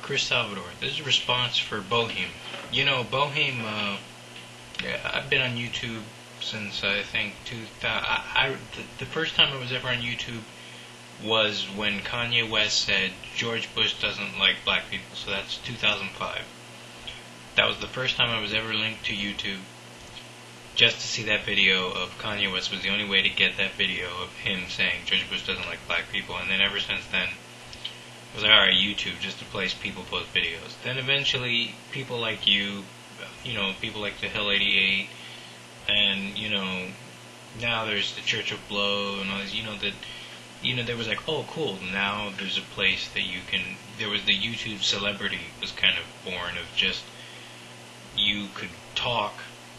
Chris Salvador. This is a response for Boh3m. You know, Boh3m, I've been on YouTube since I think 2000. The first time I was ever on YouTube was when Kanye West said George Bush doesn't like black people, so that's 2005. That was the first time I was ever linked to YouTube. Just to see that video of Kanye West was the only way to get that video of him saying George Bush doesn't like black people, and then ever since then, I was like, alright, YouTube, just a place people post videos. Then eventually, people like you know, people like the Hill 88, and, you know, now there's the Church of Blow, and all these, there was like, oh, cool, now there's a place that you can, there was the YouTube celebrity was kind of born of just, you could talk,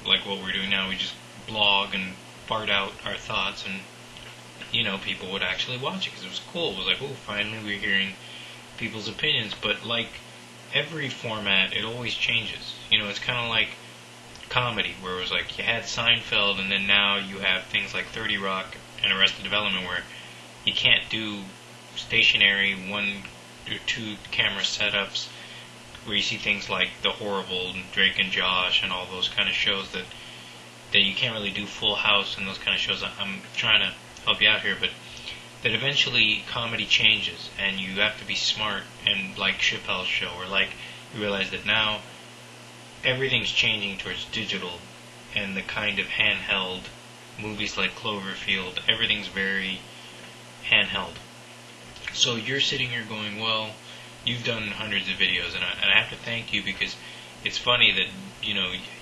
like what we're doing now, we just blog and fart out our thoughts, and, people would actually watch it, because it was cool. It was like, oh, finally we're hearing people's opinions, but like every format, it always changes. It's kind of like comedy, where it was like you had Seinfeld, and then now you have things like 30 Rock and Arrested Development, where you can't do stationary 1 or 2 camera setups, where you see things like The Horrible and Drake and Josh and all those kind of shows that you can't really do Full House and those kind of shows. I'm trying to help you out here, but that eventually comedy changes, and you have to be smart, and like Chappelle's show, or like you realize that now everything's changing towards digital, and the kind of handheld movies like Cloverfield, everything's very handheld. So you're sitting here going, well, you've done hundreds of videos, and I have to thank you, because it's funny that,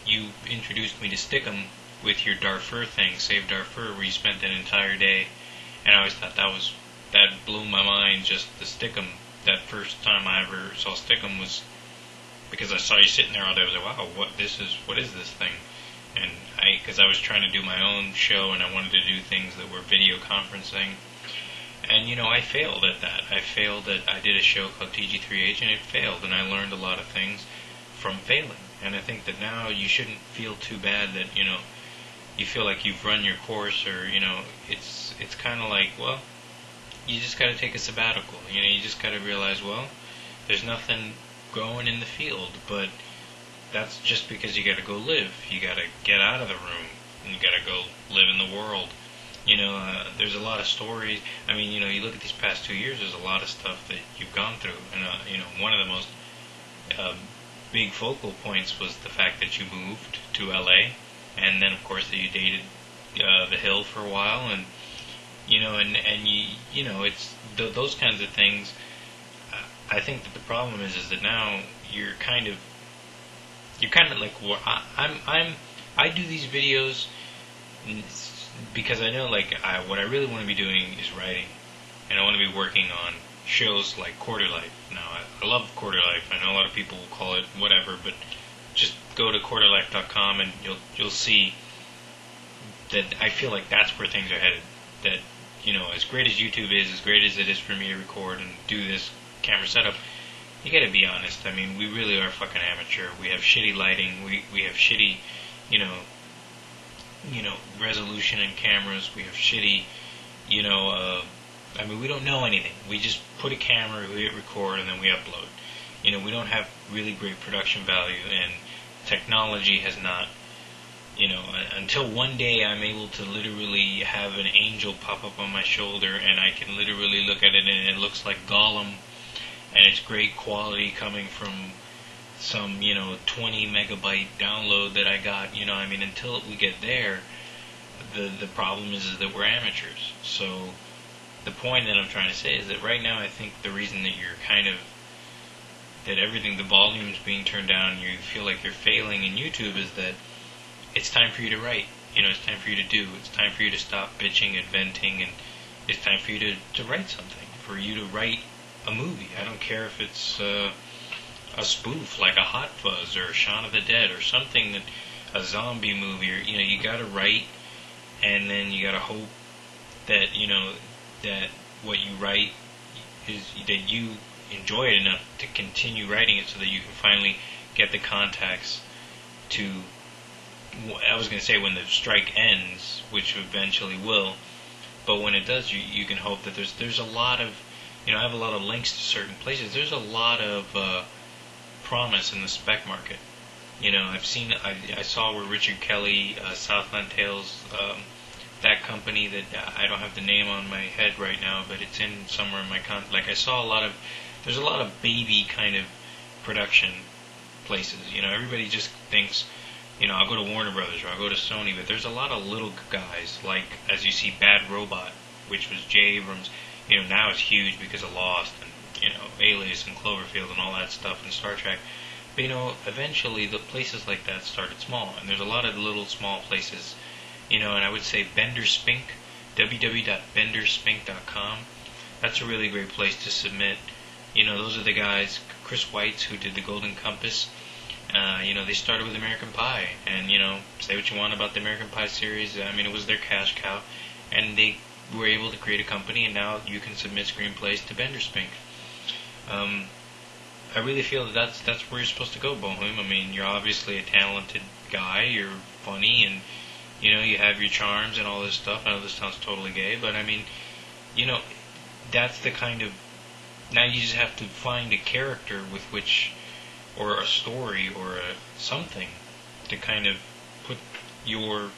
you introduced me to Stick'em with your Darfur thing, Save Darfur, where you spent an entire day, and I always thought that blew my mind, just the Stick'em. That first time I ever saw Stick'em was because I saw you sitting there all day. I was like, wow, what is this thing? And because I was trying to do my own show, and I wanted to do things that were video conferencing, and I failed at that. I did a show called TG3H, and it failed, and I learned a lot of things from failing. And I think that now you shouldn't feel too bad that, you feel like you've run your course, or, it's kind of like, well, you just got to take a sabbatical. You just got to realize, well, there's nothing growing in the field, but that's just because you got to go live. You got to get out of the room, and you got to go live in the world. There's a lot of stories. I mean, you look at these past 2 years, there's a lot of stuff that you've gone through. And, one of the most big focal points was the fact that you moved to LA, and then, of course, that you dated the Hill for a while, and, it's those kinds of things. I think that the problem is that now you're kind of like, well, I do these videos because I know, like, what I really want to be doing is writing, and I want to be working on shows like Quarter Life. Now, I love Quarter Life. I know a lot of people will call it whatever, but just go to quarterlife.com and you'll see that I feel like that's where things are headed. That, as great as YouTube is, as great as it is for me to record and do this camera setup, you gotta be honest. I mean, we really are fucking amateur. We have shitty lighting. We have shitty, resolution in cameras. We have shitty, we don't know anything. We just put a camera, we hit record, and then we upload. We don't have really great production value, and technology has not, until one day I'm able to literally have an angel pop up on my shoulder, and I can literally look at it, and it looks like Gollum, and it's great quality coming from some, 20 megabyte download that I got, until we get there, the problem is that we're amateurs. So the point that I'm trying to say is that right now I think the reason that you're that everything, the volume's being turned down, you feel like you're failing in YouTube, is that it's time for you to write. It's time for you to do. It's time for you to stop bitching and venting, and it's time for you to write something, for you to write a movie. I don't care if it's a spoof like a Hot Fuzz or Shaun of the Dead or something, that a zombie movie, or you gotta write, and then you gotta hope that that what you write is that you enjoy it enough to continue writing it, so that you can finally get the contacts to, I was going to say when the strike ends, which eventually will, but when it does, you can hope that there's a lot of I have a lot of links to certain places. There's a lot of promise in the spec market. I saw where Richard Kelly, Southland Tales, that company that I don't have the name on my head right now, but it's in somewhere in my like I saw there's a lot of baby kind of production places. Everybody just thinks, I'll go to Warner Brothers or I'll go to Sony, but there's a lot of little guys, like as you see Bad Robot, which was J. Abrams. Now it's huge because of Lost and, Alias and Cloverfield and all that stuff and Star Trek. But, eventually the places like that started small, and there's a lot of little small places, and I would say Bender Spink, www.benderspink.com. That's a really great place to submit. Those are the guys, Chris Weitz, who did the Golden Compass. They started with American Pie, and, say what you want about the American Pie series. It was their cash cow, and they were able to create a company, and now you can submit screenplays to Bender Spink. I really feel that's where you're supposed to go, Boh3m. You're obviously a talented guy, you're funny, and, you have your charms and all this stuff. I know this sounds totally gay, but that's the kind of, now you just have to find a character with which, or a story, or something, to kind of put your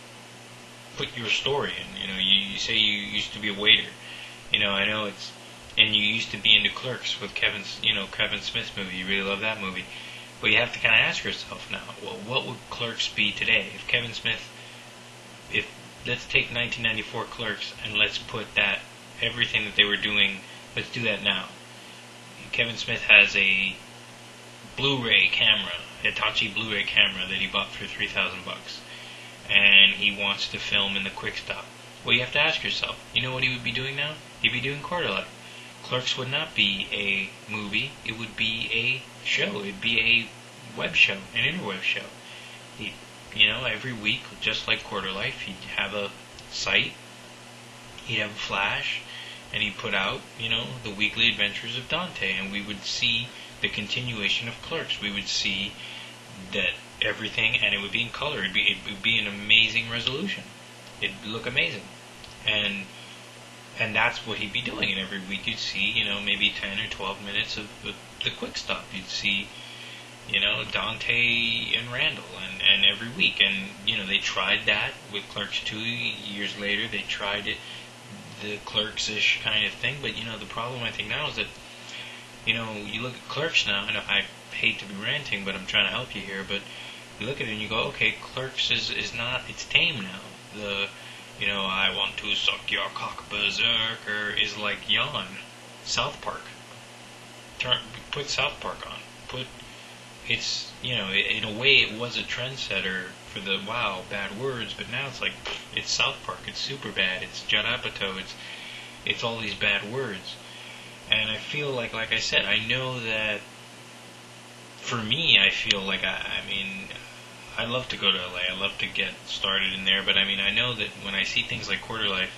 story in. You say you used to be a waiter. I know it's, and you used to be into Clerks with Kevin Smith's movie. You really love that movie. But you have to kind of ask yourself now, well, what would Clerks be today? If Kevin Smith, let's take 1994 Clerks and let's put that, everything that they were doing, let's do that now. Kevin Smith has a Blu-ray camera, a Hitachi Blu-ray camera that he bought for $3,000, and he wants to film in the quick stop. Well, you have to ask yourself, what he would be doing now? He'd be doing Quarter Life. Clerks would not be a movie, it would be a show, it'd be a web show, an interweb show. Every week, just like Quarter Life, he'd have a site, he'd have a flash, and he'd put out, the weekly adventures of Dante, and we would see the continuation of Clerks. We would see that everything, and it would be in color, it would be an amazing resolution. It'd look amazing. And that's what he'd be doing. And every week you'd see, maybe 10 or 12 minutes of the quick stop. You'd see, Dante and Randall, and every week. And, they tried that with Clerks 2 years later. They tried it, the Clerks-ish kind of thing. But, the problem I think now is that, you look at Clerks now, and I hate to be ranting, but I'm trying to help you here, but you look at it and you go, okay, Clerks is not, it's tame now. I want to suck your cock berserker is like yawn. South Park. Put South Park on. It's, in a way it was a trendsetter for the, wow, bad words, but now it's like, it's South Park, it's super bad, it's Judd Apatow, it's all these bad words. And I feel like I said, I know that, for me, I feel like, I love to go to LA, I love to get started in there, but I know that when I see things like Quarter Life,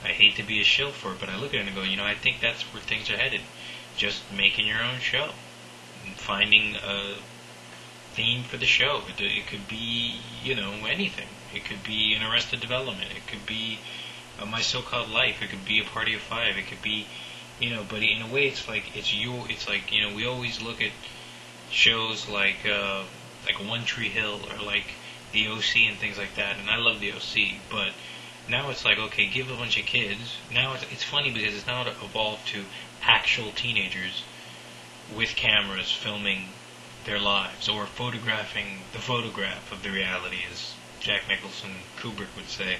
I hate to be a shill for it, but I look at it and go, I think that's where things are headed. Just making your own show. And finding a theme for the show. It could be, anything. It could be an Arrested Development. It could be My So-Called Life. It could be a Party of Five. It could be, but in a way it's like, we always look at shows like One Tree Hill or like the OC and things like that, and I love the OC, but now it's like, okay, give a bunch of kids, now it's funny because it's now evolved to actual teenagers with cameras filming their lives, or photographing the photograph of the reality, as Jack Nicholson, Kubrick would say.